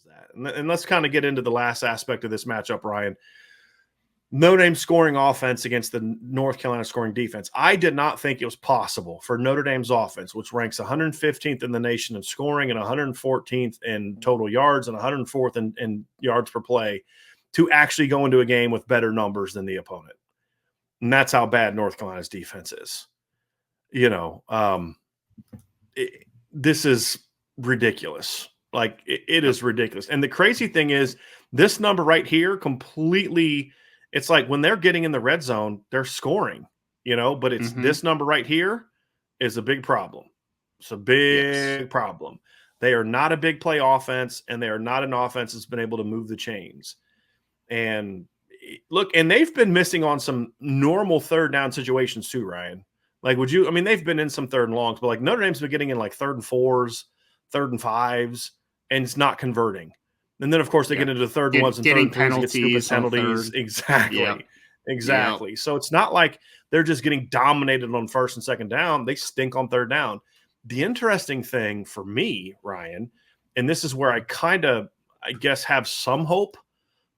that. And let's kind of get into the last aspect of this matchup, Ryan. Notre Dame scoring offense against the North Carolina scoring defense. I did not think it was possible for Notre Dame's offense, which ranks 115th in the nation in scoring and 114th in total yards and 104th in yards per play, to actually go into a game with better numbers than the opponent. And that's how bad North Carolina's defense is. This is ridiculous. Like, it is ridiculous. And the crazy thing is, this number right here completely – it's like when they're getting in the red zone, they're scoring, but it's this number right here is a big problem. It's a big problem. They are not a big play offense, and they are not an offense that's been able to move the chains. And look, and they've been missing on some normal third down situations too, Ryan. Like, they've been in some third and longs, but like Notre Dame's been getting in like 3rd and 4s, 3rd and 5s, and it's not converting. And then, of course, they get into the third ones and third penalties, get stupid penalties. Exactly. Yep. So it's not like they're just getting dominated on 1st and 2nd down. They stink on 3rd down. The interesting thing for me, Ryan, and this is where I kind of, I guess, have some hope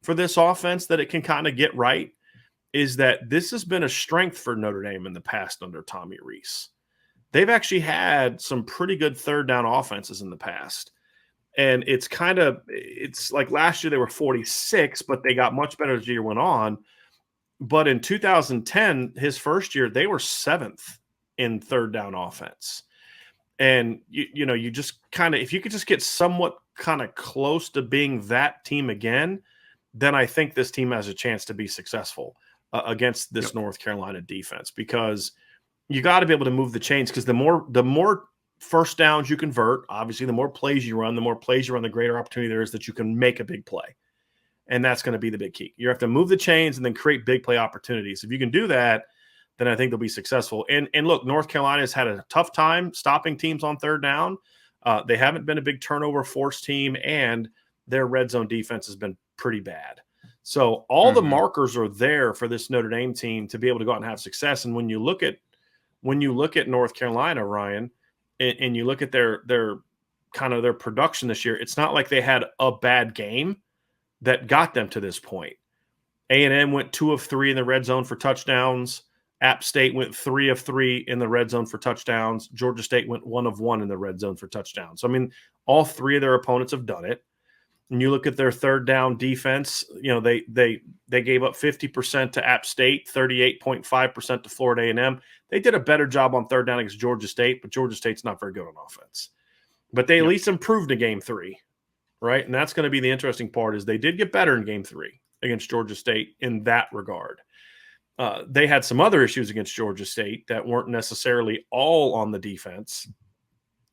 for this offense that it can kind of get right, is that this has been a strength for Notre Dame in the past under Tommy Rees. They've actually had some pretty good 3rd down offenses in the past. And it's like last year they were 46, but they got much better as the year went on. But in 2010, his first year, they were 7th in 3rd down offense. And, you just kind of, if you could just get somewhat kind of close to being that team again, then I think this team has a chance to be successful against this North Carolina defense, because you got to be able to move the chains, because the more first downs you convert, obviously, the more plays you run, the greater opportunity there is that you can make a big play. And that's going to be the big key. You have to move the chains and then create big play opportunities. If you can do that, then I think they'll be successful. And look, North Carolina has had a tough time stopping teams on 3rd down. They haven't been a big turnover force team, and their red zone defense has been pretty bad. So all the markers are there for this Notre Dame team to be able to go out and have success. And when you look at North Carolina, Ryan, and you look at their kind of their production this year, it's not like they had a bad game that got them to this point. A&M went 2 of 3 in the red zone for touchdowns. App State went 3 of 3 in the red zone for touchdowns. Georgia State went 1 of 1 in the red zone for touchdowns. So, all 3 of their opponents have done it. And you look at their 3rd down defense, they gave up 50% to App State, 38.5% to Florida A&M. They did a better job on 3rd down against Georgia State, but Georgia State's not very good on offense. But they at least improved in Game 3, right? And that's going to be the interesting part, is they did get better in Game 3 against Georgia State in that regard. They had some other issues against Georgia State that weren't necessarily all on the defense,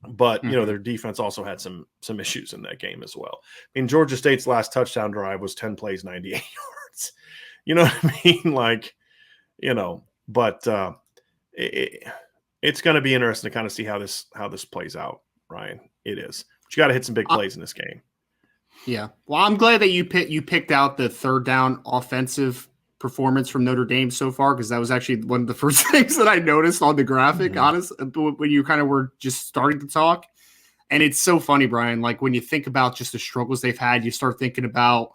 but their defense also had some issues in that game as well. Georgia State's last touchdown drive was 10 plays, 98 yards. You know what I mean? But it's going to be interesting to kind of see how this plays out, Ryan. It is. But you got to hit some big plays in this game. Yeah. Well, I'm glad that you picked out the 3rd down offensive performance from Notre Dame so far, because that was actually one of the first things that I noticed on the graphic, honestly, when you kind of were just starting to talk. And it's so funny, Brian, like when you think about just the struggles they've had, you start thinking about,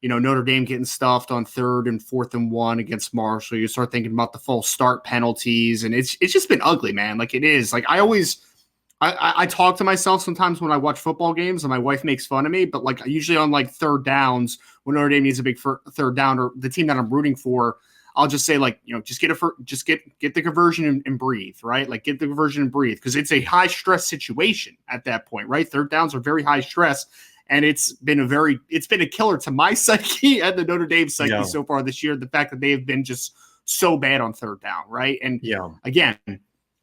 Notre Dame getting stuffed on 3rd and 4th and 1 against Marshall. You start thinking about the false start penalties, and it's just been ugly, man. Like, it is. Like, I talk to myself sometimes when I watch football games, and my wife makes fun of me, but like usually on like 3rd downs when Notre Dame needs a big 3rd down, or the team that I'm rooting for, I'll just say, like, just get the conversion and breathe, right? Like, get the conversion and breathe, because it's a high stress situation at that point, right? 3rd downs are very high stress, and it's been a killer to my psyche and the Notre Dame psyche so far this year. The fact that they have been just so bad on 3rd down, right? And again,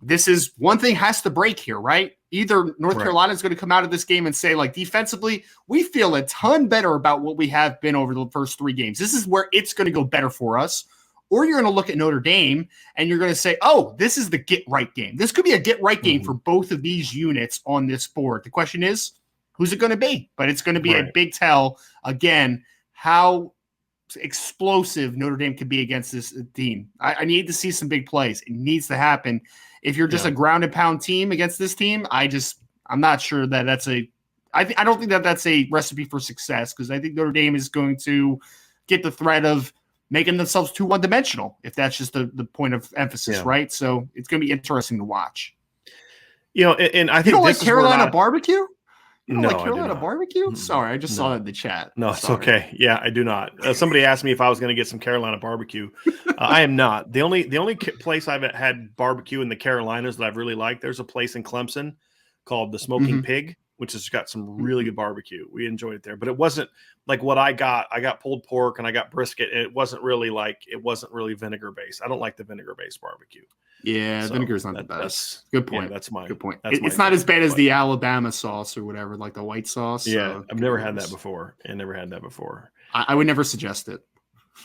this is one thing has to break here, right? Either North Carolina is going to come out of this game and say, like, defensively, we feel a ton better about what we have been over the first 3 games. This is where it's going to go better for us. Or you're going to look at Notre Dame and you're going to say, oh, this is the get-right game. This could be a get-right game for both of these units on this board. The question is, who's it going to be? But it's going to be a big tell, again, how explosive Notre Dame could be against this team. I need to see some big plays. It needs to happen. If you're just a ground and pound team against this team, I'm not sure that that's a I don't think that that's a recipe for success, because I think Notre Dame is going to get the threat of making themselves too one-dimensional, if that's just the point of emphasis, right? So it's going to be interesting to watch. And I think you don't this like Carolina is barbecue? You don't no, like Carolina barbecue? Sorry, I just saw that in the chat. No, it's okay. Yeah, I do not. Somebody asked me if I was going to get some Carolina barbecue. I am not. The only place I've had barbecue in the Carolinas that I've really liked, there's a place in Clemson called the Smoking Pig, which has got some really good barbecue. We enjoyed it there, but it wasn't like what I got. I got pulled pork and I got brisket, and it wasn't really vinegar based. I don't like the vinegar based barbecue. Yeah, so vinegar is not the best. Good point. Yeah, that's my good point. It's not as bad as the Alabama sauce or whatever, like the white sauce. Yeah, I've never had that before. I would never suggest it.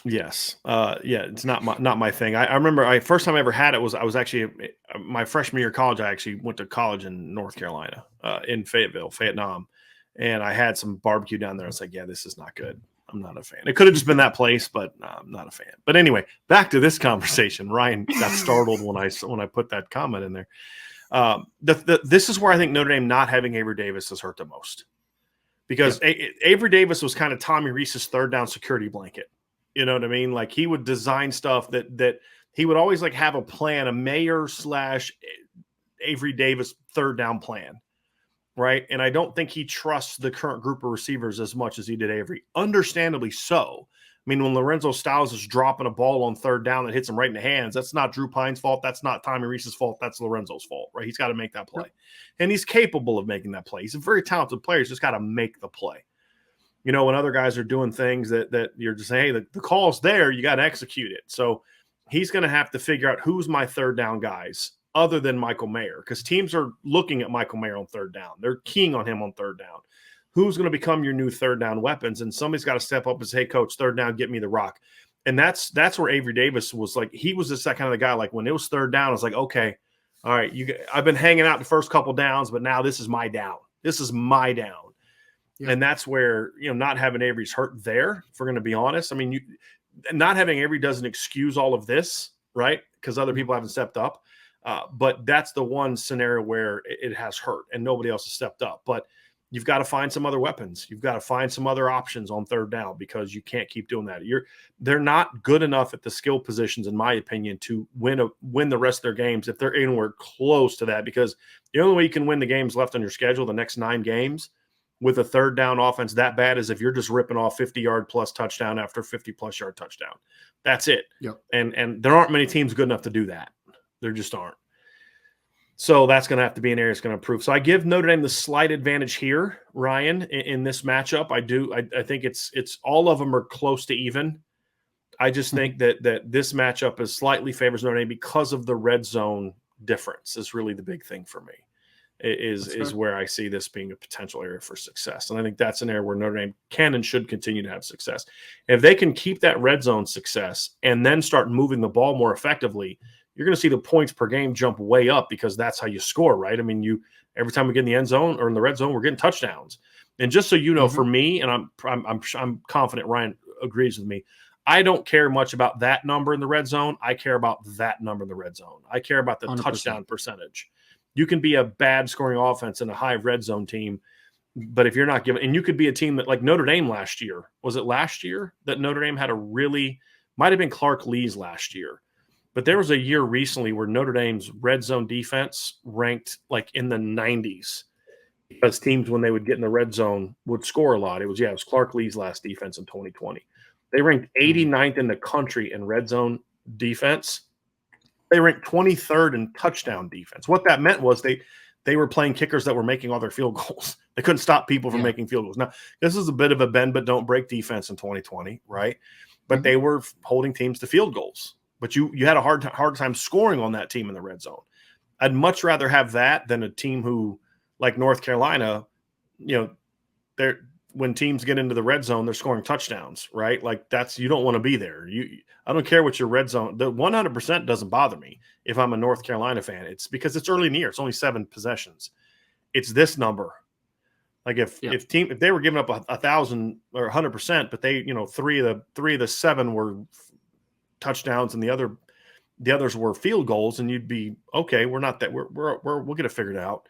Yes. It's not my thing. I remember first time I ever had it was I was actually my freshman year of college. I actually went to college in North Carolina, in Fayetteville, Vietnam, and I had some barbecue down there. I was like, yeah, this is not good. I'm not a fan. It could have just been that place, but I'm not a fan. But anyway, back to this conversation. Ryan got startled when I put that comment in there. This is where I think Notre Dame not having Avery Davis has hurt the most, because Avery Davis was kind of Tommy Rees's third down security blanket. You know what I mean? Like, he would design stuff that he would always like have a plan, a Mayer / Avery Davis third down plan. Right. And I don't think he trusts the current group of receivers as much as he did Avery. Understandably so. I mean, when Lorenzo Styles is dropping a ball on third down that hits him right in the hands, that's not Drew Pine's fault. That's not Tommy Rees's fault. That's Lorenzo's fault, right? He's got to make that play. Yep. And he's capable of making that play. He's a very talented player. He's just got to make the play. When other guys are doing things that you're just saying, hey, the call's there, you got to execute it. So he's going to have to figure out who's my third down guys other than Michael Mayer, because teams are looking at Michael Mayer on third down. They're keying on him on third down. Who's going to become your new third down weapons? And somebody's got to step up and say, hey, coach, third down, get me the rock. And that's where Avery Davis was like, he was just that kind of the guy. Like, when it was third down, I was like, okay, all right, I've been hanging out the first couple downs, but now this is my down. This is my down. Yeah. And that's where, not having Avery's hurt there, if we're going to be honest. I mean, not having Avery doesn't excuse all of this, right? Because other people haven't stepped up. But that's the one scenario where it has hurt and nobody else has stepped up. But you've got to find some other weapons. You've got to find some other options on third down, because you can't keep doing that. They're not good enough at the skill positions, in my opinion, to win the rest of their games if they're anywhere close to that. Because the only way you can win the games left on your schedule, the next 9 games, with a third down offense that bad, is if you're just ripping off 50-yard plus touchdown after 50-plus yard touchdown. That's it. Yep. And there aren't many teams good enough to do that. There just aren't. So that's going to have to be an area that's going to improve. So I give Notre Dame the slight advantage here, Ryan, in this matchup. I do. I think it's all of them are close to even. I just think that this matchup is slightly favors Notre Dame because of the red zone difference is really the big thing for me. Is where I see this being a potential area for success. And I think that's an area where Notre Dame can and should continue to have success. If they can keep that red zone success and then start moving the ball more effectively, you're going to see the points per game jump way up, because that's how you score, right? I mean, every time we get in the end zone or in the red zone, we're getting touchdowns. And just so you know, for me, and I'm confident Ryan agrees with me, I don't care much about that number in the red zone. I care about that number in the red zone. I care about the 100%. Touchdown percentage. You can be a bad scoring offense and a high red zone team, but if you're not giving, and you could be a team that, like Notre Dame last year, was it last year that Notre Dame had might have been Clark Lee's last year, but there was a year recently where Notre Dame's red zone defense ranked like in the 90s, because teams, when they would get in the red zone, would score a lot. It was Clark Lee's last defense in 2020. They ranked 89th in the country in red zone defense. They ranked 23rd in touchdown defense. What that meant was they were playing kickers that were making all their field goals. They couldn't stop people from making field goals. Now, this is a bit of a bend but don't break defense in 2020, right? But they were holding teams to field goals. But you had a hard time scoring on that team in the red zone. I'd much rather have that than a team who, like North Carolina, when teams get into the red zone, they're scoring touchdowns, right? Like, you don't want to be there. I don't care what your red zone. The 100% doesn't bother me if I'm a North Carolina fan. It's because it's early in the year. It's only 7 possessions. It's this number. Like if they were giving up 1,000 or 100%, but they three of the 7 were touchdowns and the others were field goals, and you'd be okay. We're not that. We'll get it figured out.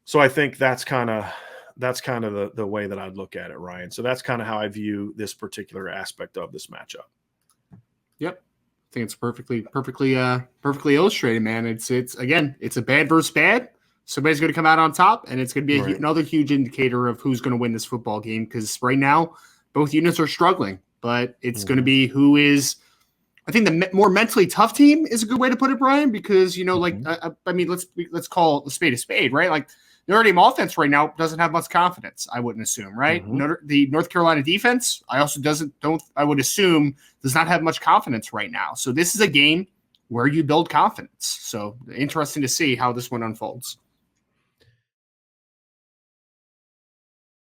So I think that's kind of that's kind of the way that I'd look at it, Ryan. So that's kind of how I view this particular aspect of this matchup. Yep. I think it's perfectly illustrated, man. It's again, it's a bad versus bad. Somebody's going to come out on top, and it's going to be another huge indicator of who's going to win this football game. Because right now, both units are struggling, but it's going to be who is. I think the more mentally tough team is a good way to put it, Brian. Because I mean, let's call a spade, right? Like Notre Dame offense right now doesn't have much confidence. I wouldn't assume, right? The North Carolina defense, I would assume does not have much confidence right now. So this is a game where you build confidence. So interesting to see how this one unfolds.